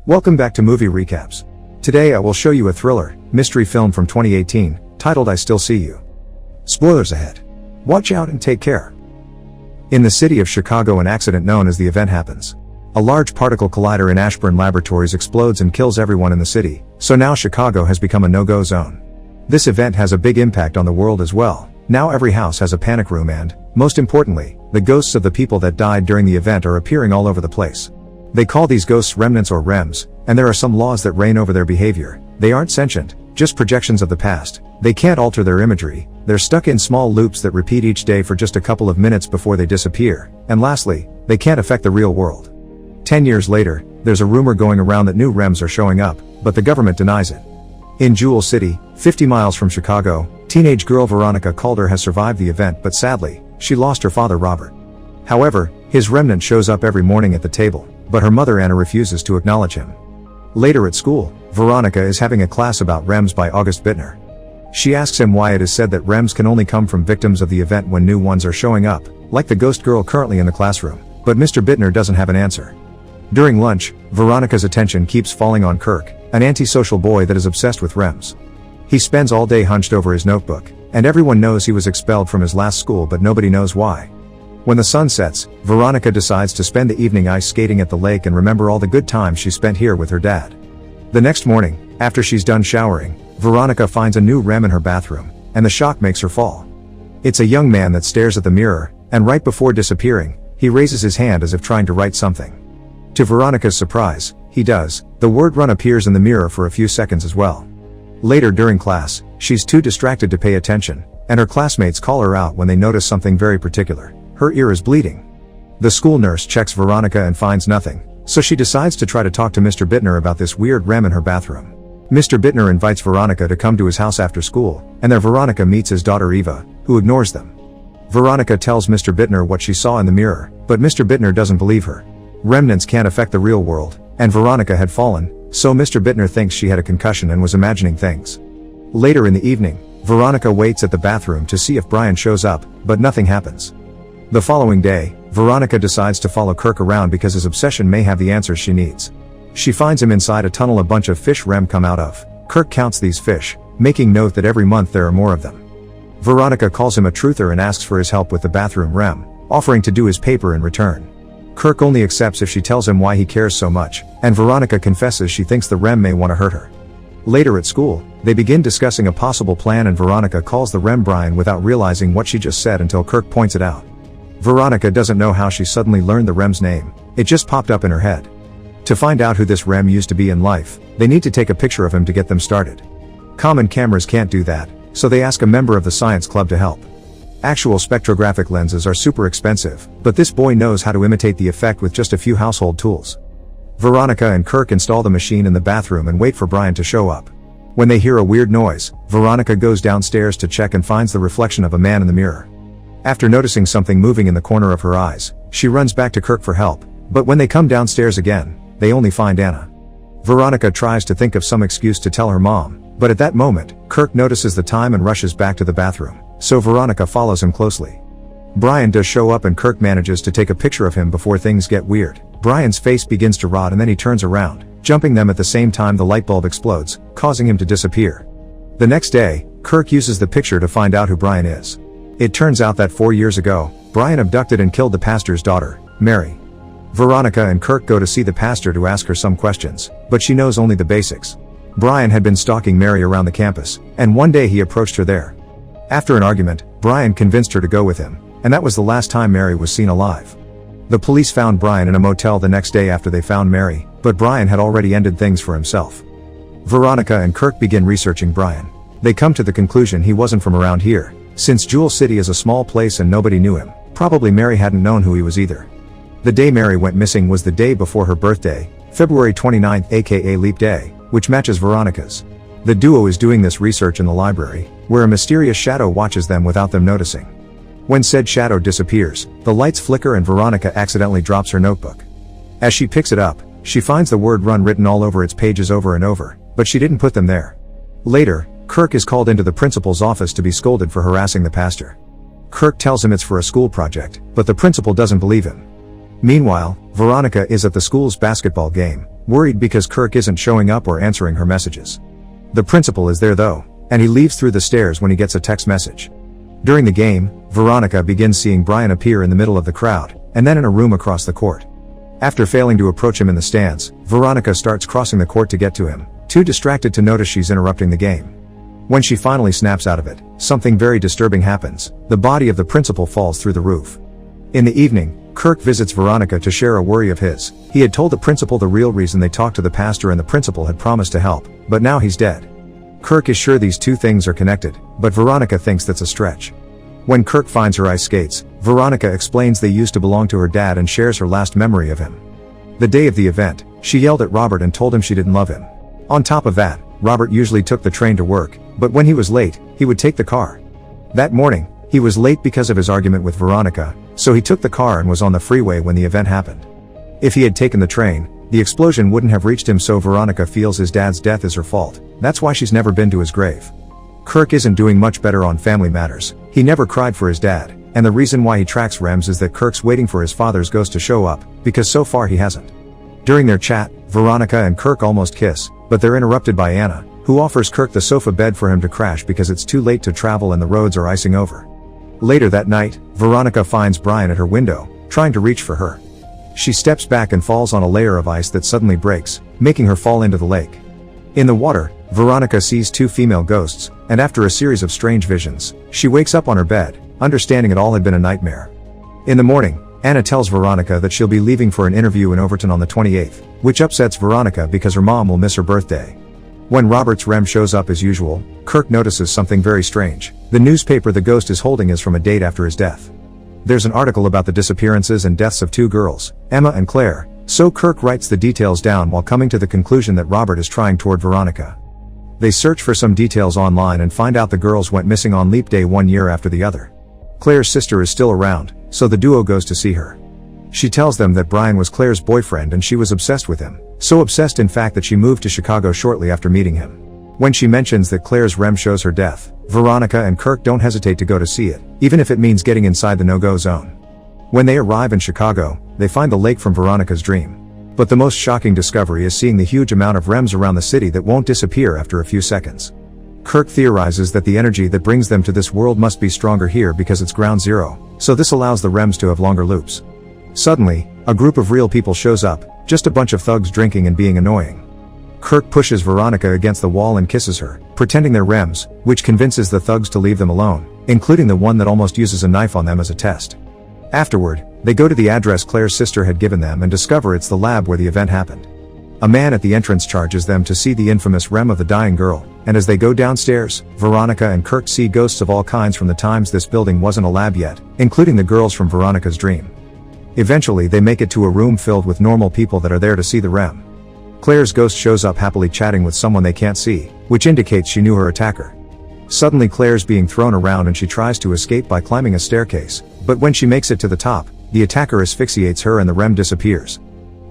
Welcome back to Movie Recaps. Today I will show you a thriller, mystery film from 2018, titled I Still See You. Spoilers ahead. Watch out and take care. In the city of Chicago, an accident known as the event happens. A large particle collider in Ashburn Laboratories explodes and kills everyone in the city, so now Chicago has become a no-go zone. This event has a big impact on the world as well. Now every house has a panic room and, most importantly, the ghosts of the people that died during the event are appearing all over the place. They call these ghosts remnants or REMs, and there are some laws that reign over their behavior. They aren't sentient, just projections of the past. They can't alter their imagery. They're stuck in small loops that repeat each day for just a couple of minutes before they disappear. And lastly, they can't affect the real world. 10 years later, there's a rumor going around that new REMs are showing up, but the government denies it. In Jewel City, 50 miles from Chicago, teenage girl Veronica Calder has survived the event, but sadly, she lost her father Robert. However, his remnant shows up every morning at the table, but her mother Anna refuses to acknowledge him. Later at school, Veronica is having a class about REMs by August Bittner. She asks him why it is said that REMs can only come from victims of the event when new ones are showing up, like the ghost girl currently in the classroom, but Mr. Bittner doesn't have an answer. During lunch, Veronica's attention keeps falling on Kirk, an antisocial boy that is obsessed with REMs. He spends all day hunched over his notebook, and everyone knows he was expelled from his last school, but nobody knows why. When the sun sets, Veronica decides to spend the evening ice skating at the lake and remember all the good times she spent here with her dad. The next morning, after she's done showering, Veronica finds a new REM in her bathroom, and the shock makes her fall. It's a young man that stares at the mirror, and right before disappearing, he raises his hand as if trying to write something. To Veronica's surprise, he does. The word run appears in the mirror for a few seconds as well. Later during class, she's too distracted to pay attention, and her classmates call her out when they notice something very particular. Her ear is bleeding. The school nurse checks Veronica and finds nothing, so she decides to try to talk to Mr. Bittner about this weird REM in her bathroom. Mr. Bittner invites Veronica to come to his house after school, and there Veronica meets his daughter Eva, who ignores them. Veronica tells Mr. Bittner what she saw in the mirror, but Mr. Bittner doesn't believe her. Remnants can't affect the real world, and Veronica had fallen, so Mr. Bittner thinks she had a concussion and was imagining things. Later in the evening, Veronica waits at the bathroom to see if Brian shows up, but nothing happens. The following day, Veronica decides to follow Kirk around because his obsession may have the answers she needs. She finds him inside a tunnel a bunch of fish REM come out of. Kirk counts these fish, making note that every month there are more of them. Veronica calls him a truther and asks for his help with the bathroom REM, offering to do his paper in return. Kirk only accepts if she tells him why he cares so much, and Veronica confesses she thinks the REM may want to hurt her. Later at school, they begin discussing a possible plan and Veronica calls the REM Brian without realizing what she just said until Kirk points it out. Veronica doesn't know how she suddenly learned the REM's name, it just popped up in her head. To find out who this REM used to be in life, they need to take a picture of him to get them started. Common cameras can't do that, so they ask a member of the science club to help. Actual spectrographic lenses are super expensive, but this boy knows how to imitate the effect with just a few household tools. Veronica and Kirk install the machine in the bathroom and wait for Brian to show up. When they hear a weird noise, Veronica goes downstairs to check and finds the reflection of a man in the mirror. After noticing something moving in the corner of her eyes, she runs back to Kirk for help, but when they come downstairs again, they only find Anna. Veronica tries to think of some excuse to tell her mom, but at that moment, Kirk notices the time and rushes back to the bathroom, so Veronica follows him closely. Brian does show up and Kirk manages to take a picture of him before things get weird. Brian's face begins to rot and then he turns around, jumping them at the same time the light bulb explodes, causing him to disappear. The next day, Kirk uses the picture to find out who Brian is. It turns out that 4 years ago, Brian abducted and killed the pastor's daughter, Mary. Veronica and Kirk go to see the pastor to ask her some questions, but she knows only the basics. Brian had been stalking Mary around the campus, and one day he approached her there. After an argument, Brian convinced her to go with him, and that was the last time Mary was seen alive. The police found Brian in a motel the next day after they found Mary, but Brian had already ended things for himself. Veronica and Kirk begin researching Brian. They come to the conclusion he wasn't from around here. Since Jewel City is a small place and nobody knew him, probably Mary hadn't known who he was either. The day Mary went missing was the day before her birthday, February 29th aka Leap Day, which matches Veronica's. The duo is doing this research in the library, where a mysterious shadow watches them without them noticing. When said shadow disappears, the lights flicker and Veronica accidentally drops her notebook. As she picks it up, she finds the word run written all over its pages over and over, but she didn't put them there. Later, Kirk is called into the principal's office to be scolded for harassing the pastor. Kirk tells him it's for a school project, but the principal doesn't believe him. Meanwhile, Veronica is at the school's basketball game, worried because Kirk isn't showing up or answering her messages. The principal is there though, and he leaves through the stairs when he gets a text message. During the game, Veronica begins seeing Brian appear in the middle of the crowd, and then in a room across the court. After failing to approach him in the stands, Veronica starts crossing the court to get to him, too distracted to notice she's interrupting the game. When she finally snaps out of it, something very disturbing happens. The body of the principal falls through the roof. In the evening, Kirk visits Veronica to share a worry of his. He had told the principal the real reason they talked to the pastor, and the principal had promised to help, but now he's dead. Kirk is sure these two things are connected, but Veronica thinks that's a stretch. When Kirk finds her ice skates, Veronica explains they used to belong to her dad and shares her last memory of him. The day of the event, she yelled at Robert and told him she didn't love him. On top of that, Robert usually took the train to work, but when he was late, he would take the car. That morning, he was late because of his argument with Veronica, so he took the car and was on the freeway when the event happened. If he had taken the train, the explosion wouldn't have reached him, so Veronica feels his dad's death is her fault. That's why she's never been to his grave. Kirk isn't doing much better on family matters. He never cried for his dad, and the reason why he tracks Rems is that Kirk's waiting for his father's ghost to show up, because so far he hasn't. During their chat, Veronica and Kirk almost kiss, but they're interrupted by Anna, who offers Kirk the sofa bed for him to crash because it's too late to travel and the roads are icing over. Later that night, Veronica finds Brian at her window, trying to reach for her. She steps back and falls on a layer of ice that suddenly breaks, making her fall into the lake. In the water, Veronica sees two female ghosts, and after a series of strange visions, she wakes up on her bed, understanding it all had been a nightmare. In the morning, Anna tells Veronica that she'll be leaving for an interview in Overton on the 28th, which upsets Veronica because her mom will miss her birthday. When Robert's Rem shows up as usual, Kirk notices something very strange. The newspaper the ghost is holding is from a date after his death. There's an article about the disappearances and deaths of two girls, Emma and Claire, so Kirk writes the details down while coming to the conclusion that Robert is trying toward Veronica. They search for some details online and find out the girls went missing on leap day 1 year after the other. Claire's sister is still around, so the duo goes to see her. She tells them that Brian was Claire's boyfriend and she was obsessed with him, so obsessed in fact that she moved to Chicago shortly after meeting him. When she mentions that Claire's Rem shows her death, Veronica and Kirk don't hesitate to go to see it, even if it means getting inside the no-go zone. When they arrive in Chicago, they find the lake from Veronica's dream. But the most shocking discovery is seeing the huge amount of Rems around the city that won't disappear after a few seconds. Kirk theorizes that the energy that brings them to this world must be stronger here because it's ground zero, so this allows the Rems to have longer loops. Suddenly, a group of real people shows up, just a bunch of thugs drinking and being annoying. Kirk pushes Veronica against the wall and kisses her, pretending they're Rems, which convinces the thugs to leave them alone, including the one that almost uses a knife on them as a test. Afterward, they go to the address Claire's sister had given them and discover it's the lab where the event happened. A man at the entrance charges them to see the infamous Rem of the dying girl, and as they go downstairs, Veronica and Kirk see ghosts of all kinds from the times this building wasn't a lab yet, including the girls from Veronica's dream. Eventually they make it to a room filled with normal people that are there to see the Rem. Claire's ghost shows up happily chatting with someone they can't see, which indicates she knew her attacker. Suddenly Claire's being thrown around and she tries to escape by climbing a staircase, but when she makes it to the top, the attacker asphyxiates her and the Rem disappears.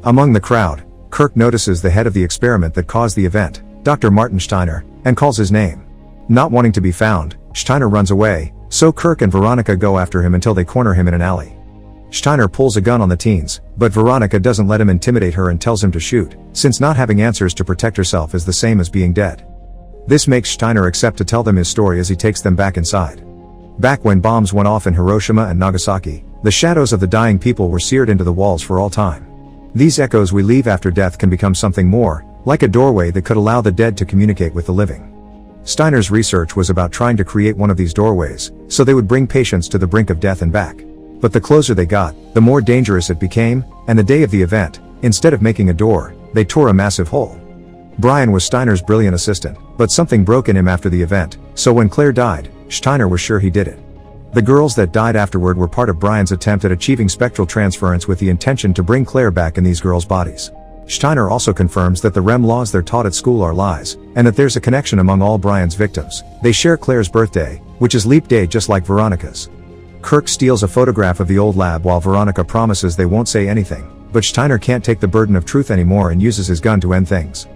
Among the crowd, Kirk notices the head of the experiment that caused the event, Dr. Martin Steiner, and calls his name. Not wanting to be found, Steiner runs away, so Kirk and Veronica go after him until they corner him in an alley. Steiner pulls a gun on the teens, but Veronica doesn't let him intimidate her and tells him to shoot, since not having answers to protect herself is the same as being dead. This makes Steiner accept to tell them his story as he takes them back inside. Back when bombs went off in Hiroshima and Nagasaki, the shadows of the dying people were seared into the walls for all time. These echoes we leave after death can become something more, like a doorway that could allow the dead to communicate with the living. Steiner's research was about trying to create one of these doorways, so they would bring patients to the brink of death and back. But the closer they got, the more dangerous it became, and the day of the event, instead of making a door, they tore a massive hole. Brian was Steiner's brilliant assistant, but something broke in him after the event, so when Claire died, Steiner was sure he did it. The girls that died afterward were part of Brian's attempt at achieving spectral transference with the intention to bring Claire back in these girls' bodies. Steiner also confirms that the Rem laws they're taught at school are lies, and that there's a connection among all Brian's victims. They share Claire's birthday, which is leap day just like Veronica's. Kirk steals a photograph of the old lab while Veronica promises they won't say anything, but Steiner can't take the burden of truth anymore and uses his gun to end things.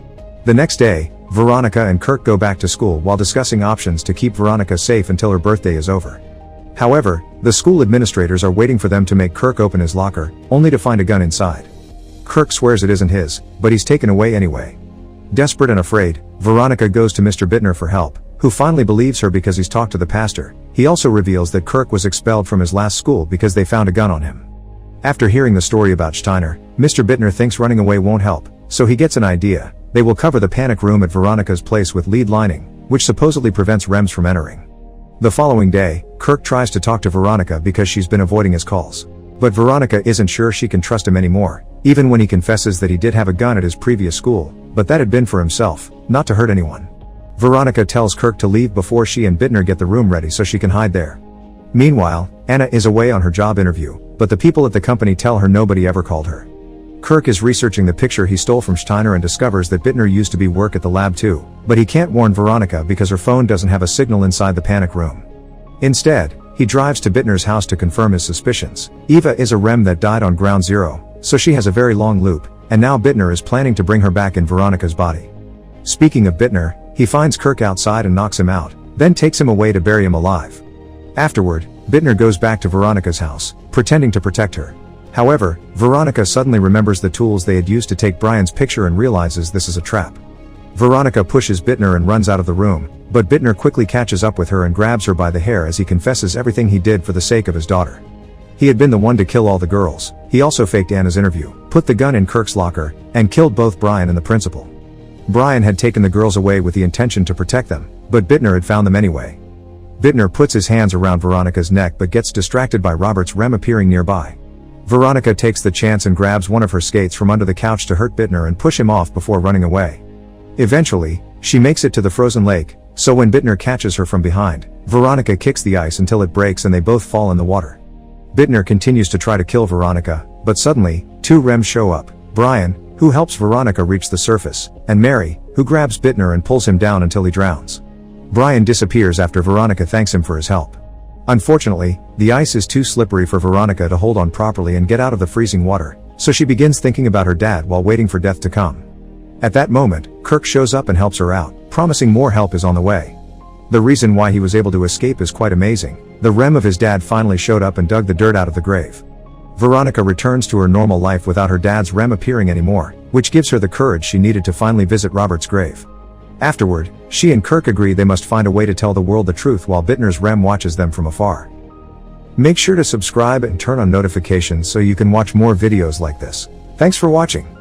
The next day, Veronica and Kirk go back to school while discussing options to keep Veronica safe until her birthday is over. However, the school administrators are waiting for them to make Kirk open his locker, only to find a gun inside. Kirk swears it isn't his, but he's taken away anyway. Desperate and afraid, Veronica goes to Mr. Bittner for help, who finally believes her because he's talked to the pastor. He also reveals that Kirk was expelled from his last school because they found a gun on him. After hearing the story about Steiner, Mr. Bittner thinks running away won't help, so he gets an idea. They will cover the panic room at Veronica's place with lead lining, which supposedly prevents Rems from entering. The following day, Kirk tries to talk to Veronica because she's been avoiding his calls. But Veronica isn't sure she can trust him anymore, even when he confesses that he did have a gun at his previous school, but that had been for himself, not to hurt anyone. Veronica tells Kirk to leave before she and Bittner get the room ready so she can hide there. Meanwhile, Anna is away on her job interview, but the people at the company tell her nobody ever called her. Kirk is researching the picture he stole from Steiner and discovers that Bittner used to be work at the lab too, but he can't warn Veronica because her phone doesn't have a signal inside the panic room. Instead, he drives to Bittner's house to confirm his suspicions. Eva is a Rem that died on Ground Zero, so she has a very long loop, and now Bittner is planning to bring her back in Veronica's body. Speaking of Bittner, he finds Kirk outside and knocks him out, then takes him away to bury him alive. Afterward, Bittner goes back to Veronica's house, pretending to protect her. However, Veronica suddenly remembers the tools they had used to take Brian's picture and realizes this is a trap. Veronica pushes Bittner and runs out of the room, but Bittner quickly catches up with her and grabs her by the hair as he confesses everything he did for the sake of his daughter. He had been the one to kill all the girls. He also faked Anna's interview, put the gun in Kirk's locker, and killed both Brian and the principal. Brian had taken the girls away with the intention to protect them, but Bittner had found them anyway. Bittner puts his hands around Veronica's neck but gets distracted by Robert's Rem appearing nearby. Veronica takes the chance and grabs one of her skates from under the couch to hurt Bittner and push him off before running away. Eventually, she makes it to the frozen lake, so when Bittner catches her from behind, Veronica kicks the ice until it breaks and they both fall in the water. Bittner continues to try to kill Veronica, but suddenly, two Rems show up: Brian, who helps Veronica reach the surface, and Mary, who grabs Bittner and pulls him down until he drowns. Brian disappears after Veronica thanks him for his help. Unfortunately, the ice is too slippery for Veronica to hold on properly and get out of the freezing water, so she begins thinking about her dad while waiting for death to come. At that moment, Kirk shows up and helps her out, promising more help is on the way. The reason why he was able to escape is quite amazing. The Rem of his dad finally showed up and dug the dirt out of the grave. Veronica returns to her normal life without her dad's Rem appearing anymore, which gives her the courage she needed to finally visit Robert's grave. Afterward, she and Kirk agree they must find a way to tell the world the truth while Bittner's Rem watches them from afar. Make sure to subscribe and turn on notifications so you can watch more videos like this. Thanks for watching.